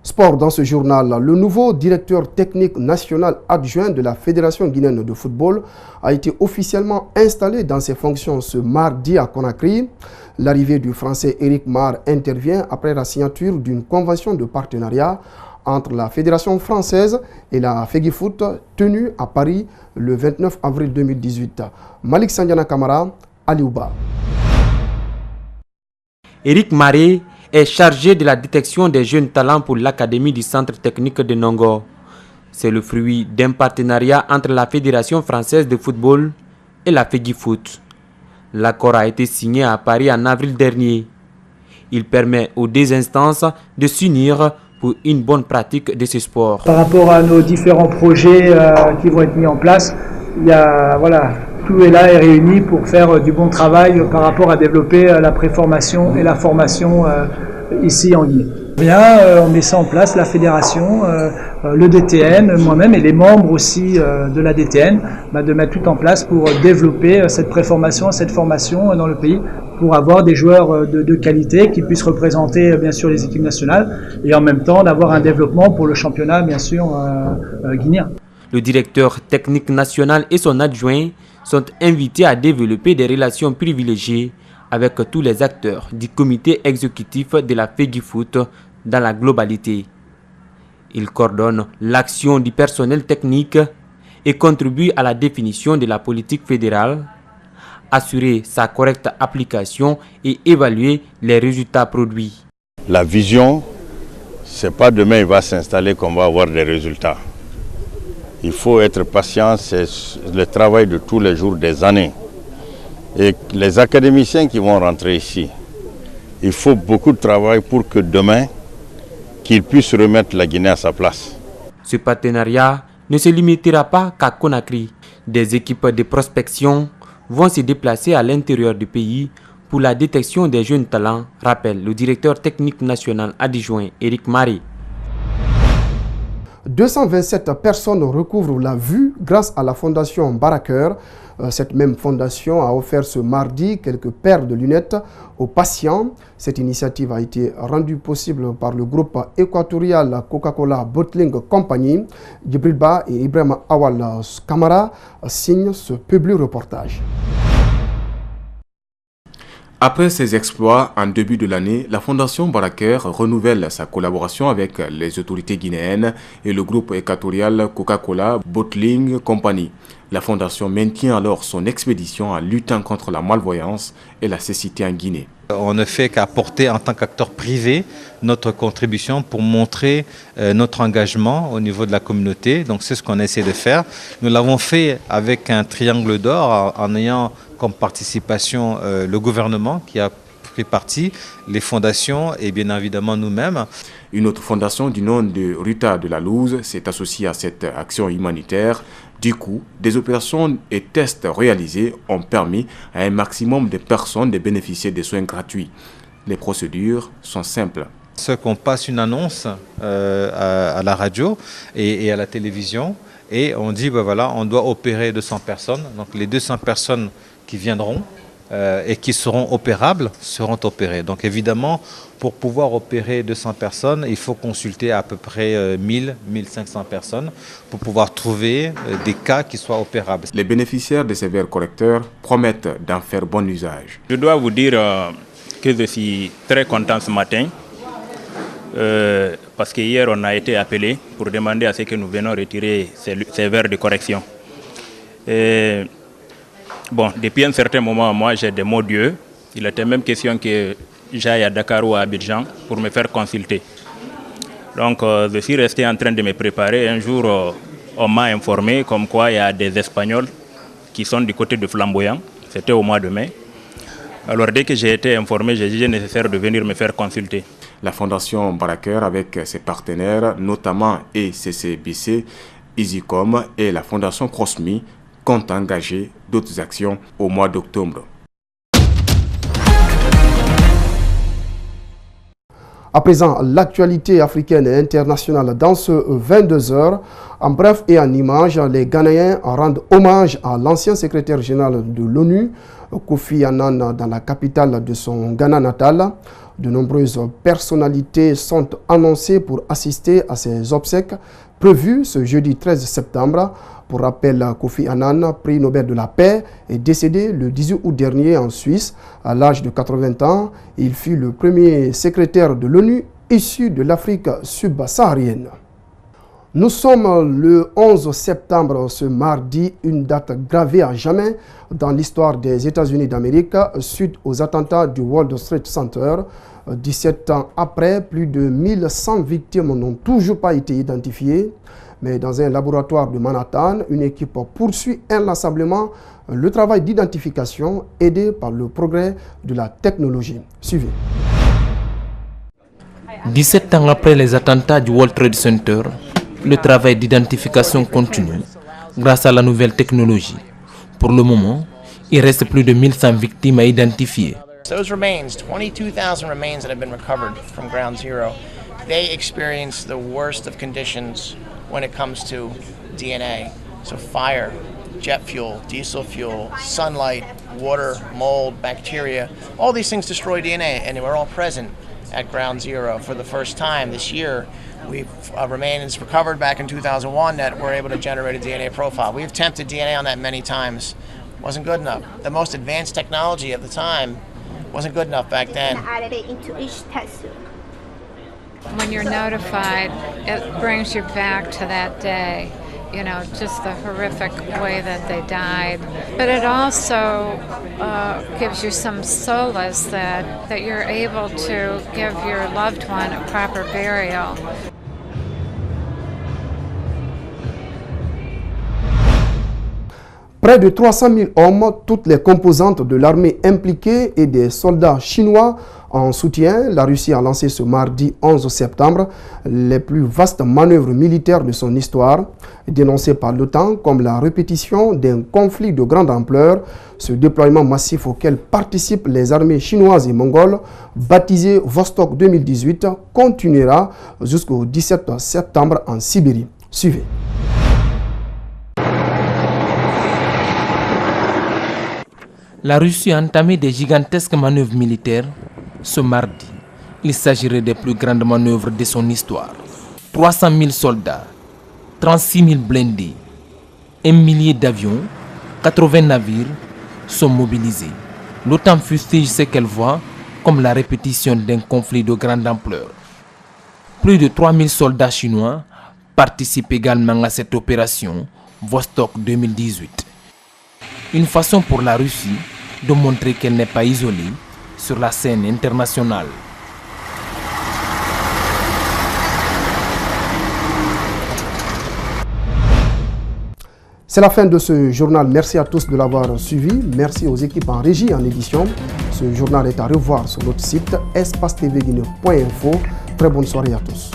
Sport dans ce journal, le nouveau directeur technique national adjoint de la Fédération guinéenne de football a été officiellement installé dans ses fonctions ce mardi à Conakry. L'arrivée du Français Éric Mar intervient après la signature d'une convention de partenariat entre la Fédération française et la FEGIFOOT tenue à Paris le 29 avril 2018. Malik Sandiana Kamara, Aliouba. Éric Maré est chargé de la détection des jeunes talents pour l'Académie du Centre technique de Nongo. C'est le fruit d'un partenariat entre la Fédération française de football et la FEGIFOOT. L'accord a été signé à Paris en avril dernier. Il permet aux deux instances de s'unir pour une bonne pratique de ce sport. Par rapport à nos différents projets qui vont être mis en place, il y a, tout est là et réuni pour faire du bon travail par rapport à développer la préformation et la formation ici en Guinée. On met ça en place, la fédération, le DTN, moi-même et les membres aussi de la DTN, de mettre tout en place pour développer cette préformation, cette formation dans le pays, pour avoir des joueurs de qualité qui puissent représenter bien sûr les équipes nationales et en même temps d'avoir un développement pour le championnat bien sûr guinéen. Le directeur technique national et son adjoint sont invités à développer des relations privilégiées avec tous les acteurs du comité exécutif de la FEGIFOOT dans la globalité. Il coordonne l'action du personnel technique et contribue à la définition de la politique fédérale, assurer sa correcte application et évaluer les résultats produits. La vision, c'est pas demain il va s'installer qu'on va avoir des résultats. Il faut être patient, c'est le travail de tous les jours, des années. Et les académiciens qui vont rentrer ici, il faut beaucoup de travail pour que demain, qu'ils puissent remettre la Guinée à sa place. Ce partenariat ne se limitera pas qu'à Conakry. Des équipes de prospection vont se déplacer à l'intérieur du pays pour la détection des jeunes talents, rappelle le directeur technique national adjoint Éric Maré. 227 personnes recouvrent la vue grâce à la fondation Baraker. Cette même fondation a offert ce mardi quelques paires de lunettes aux patients. Cette initiative a été rendue possible par le groupe équatorial Coca-Cola Bottling Company. Djibril Ba et Ibrahim Awal Kamara signent ce public reportage. Après ses exploits en début de l'année, la Fondation Baraker renouvelle sa collaboration avec les autorités guinéennes et le groupe équatorial Coca-Cola Bottling Company. La Fondation maintient alors son expédition en luttant contre la malvoyance et la cécité en Guinée. On ne fait qu'apporter en tant qu'acteur privé notre contribution pour montrer notre engagement au niveau de la communauté. Donc c'est ce qu'on essaie de faire. Nous l'avons fait avec un triangle d'or en ayant comme participation le gouvernement qui a pris parti, les fondations et bien évidemment nous-mêmes. Une autre fondation du nom de Ruta de la Luz s'est associée à cette action humanitaire. Du coup, des opérations et tests réalisés ont permis à un maximum de personnes de bénéficier de soins gratuits. Les procédures sont simples. Ce qu'on passe une annonce à la radio et à la télévision et on dit on doit opérer 200 personnes. Donc les 200 personnes qui viendront et qui seront opérables seront opérées. Donc évidemment, pour pouvoir opérer 200 personnes, il faut consulter à peu près 1000-1500 personnes pour pouvoir trouver des cas qui soient opérables. Les bénéficiaires de ces verres correcteurs promettent d'en faire bon usage. Je dois vous dire que je suis très content ce matin parce qu'hier on a été appelé pour demander à ce que nous venons retirer ces verres de correction. Depuis un certain moment, moi j'ai des mots d'yeux. Il était même question que j'aille à Dakar ou à Abidjan pour me faire consulter. Donc je suis resté en train de me préparer. Un jour, on m'a informé comme quoi il y a des Espagnols qui sont du côté de Flamboyant. C'était au mois de mai. Alors dès que j'ai été informé, j'ai jugé nécessaire de venir me faire consulter. La Fondation Baraker avec ses partenaires, notamment ECCBC, EasyCom et la Fondation CrossMe, compte engager d'autres actions au mois d'octobre. À présent, l'actualité africaine et internationale dans ce 22h. En bref et en images, les Ghanéens rendent hommage à l'ancien secrétaire général de l'ONU, Kofi Annan, dans la capitale de son Ghana natal. De nombreuses personnalités sont annoncées pour assister à ces obsèques prévues ce jeudi 13 septembre. Pour rappel, Kofi Annan, prix Nobel de la paix, est décédé le 18 août dernier en Suisse à l'âge de 80 ans. Il fut le premier secrétaire de l'ONU issu de l'Afrique subsaharienne. Nous sommes le 11 septembre, ce mardi, une date gravée à jamais dans l'histoire des États-Unis d'Amérique suite aux attentats du World Trade Center. 17 ans après, plus de 1100 victimes n'ont toujours pas été identifiées. Mais dans un laboratoire de Manhattan, une équipe poursuit inlassablement le travail d'identification aidé par le progrès de la technologie. Suivez. 17 ans après les attentats du World Trade Center, le travail d'identification continue grâce à la nouvelle technologie. Pour le moment, il reste plus de 1100 victimes à identifier. Those remains, 22,000 remains that have been recovered from Ground Zero, they experience the worst of conditions when it comes to DNA. So fire, jet fuel, diesel fuel, sunlight, water, mold, bacteria, all these things destroy DNA, and we're all present at Ground Zero. For the first time this year, we've remains recovered back in 2001 that we're able to generate a DNA profile. We've attempted DNA on that many times. Wasn't good enough. The most advanced technology of the time wasn't good enough back then. Added it into each test. When you're notified, it brings you back to that day, you know, just the horrific way that they died. But it also gives you some solace that you're able to give your loved one a proper burial. Près de 300 000 hommes, toutes les composantes de l'armée impliquée et des soldats chinois en soutien, la Russie a lancé ce mardi 11 septembre les plus vastes manœuvres militaires de son histoire, dénoncées par l'OTAN comme la répétition d'un conflit de grande ampleur. Ce déploiement massif auquel participent les armées chinoises et mongoles, baptisé Vostok 2018, continuera jusqu'au 17 septembre en Sibérie. Suivez. La Russie a entamé des gigantesques manœuvres militaires ce mardi. Il s'agirait des plus grandes manœuvres de son histoire. 300 000 soldats, 36 000 blindés, 1 millier d'avions, 80 navires sont mobilisés. L'OTAN fustige ce qu'elle voit comme la répétition d'un conflit de grande ampleur. Plus de 3 000 soldats chinois participent également à cette opération Vostok 2018. Une façon pour la Russie de montrer qu'elle n'est pas isolée sur la scène internationale. C'est la fin de ce journal. Merci à tous de l'avoir suivi. Merci aux équipes en régie et en édition. Ce journal est à revoir sur notre site espacetvguinée.info. Très bonne soirée à tous.